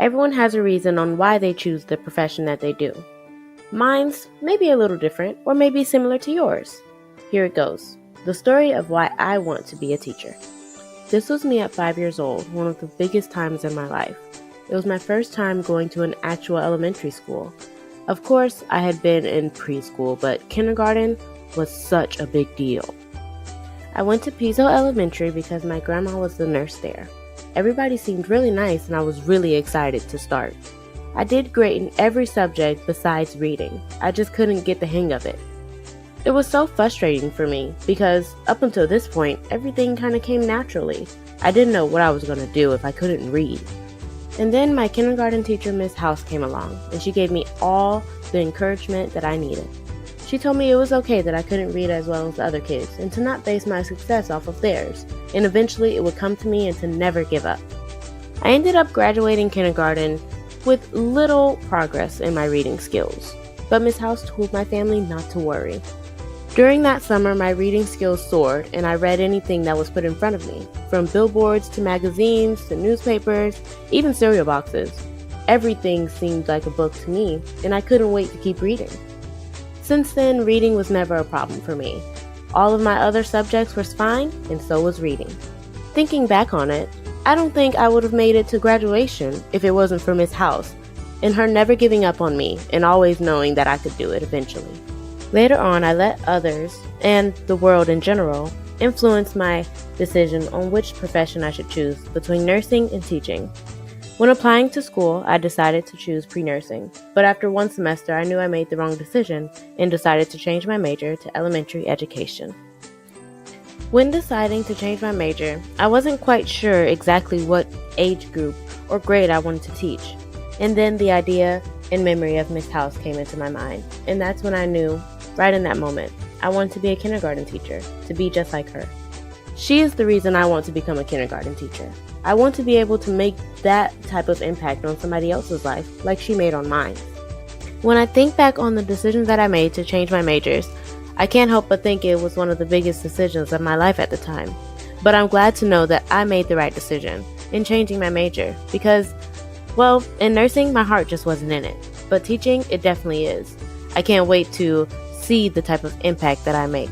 Everyone has a reason on why they choose the profession that they do. Mine's may be a little different, or maybe similar to yours. Here it goes. The story of why I want to be a teacher. This was me at 5 years old, one of the biggest times in my life. It was my first time going to an actual elementary school. Of course, I had been in preschool, but kindergarten was such a big deal. I went to Piso Elementary because my grandma was the nurse there. Everybody seemed really nice and I was really excited to start. I did great in every subject besides reading. I just couldn't get the hang of it. It was so frustrating for me because up until this point, everything kind of came naturally. I didn't know what I was going to do if I couldn't read. And then my kindergarten teacher, Miss House, came along and she gave me all the encouragement that I needed. She told me it was okay that I couldn't read as well as the other kids and to not base my success off of theirs, and eventually it would come to me and to never give up. I ended up graduating kindergarten with little progress in my reading skills, but Miss House told my family not to worry. During that summer, my reading skills soared and I read anything that was put in front of me, from billboards to magazines to newspapers, even cereal boxes. Everything seemed like a book to me and I couldn't wait to keep reading. Since then, reading was never a problem for me. All of my other subjects were fine, and so was reading. Thinking back on it, I don't think I would have made it to graduation if it wasn't for Miss House, and her never giving up on me and always knowing that I could do it eventually. Later on, I let others, and the world in general, influence my decision on which profession I should choose between nursing and teaching. When applying to school, I decided to choose pre-nursing, but after one semester I knew I made the wrong decision and decided to change my major to elementary education. When deciding to change my major, I wasn't quite sure exactly what age group or grade I wanted to teach, and then the idea and memory of Miss House came into my mind, and that's when I knew, right in that moment, I wanted to be a kindergarten teacher, to be just like her. She is the reason I want to become a kindergarten teacher. I want to be able to make that type of impact on somebody else's life like she made on mine. When I think back on the decisions that I made to change my majors, I can't help but think it was one of the biggest decisions of my life at the time. But I'm glad to know that I made the right decision in changing my major because, well, in nursing, my heart just wasn't in it. But teaching, it definitely is. I can't wait to see the type of impact that I make.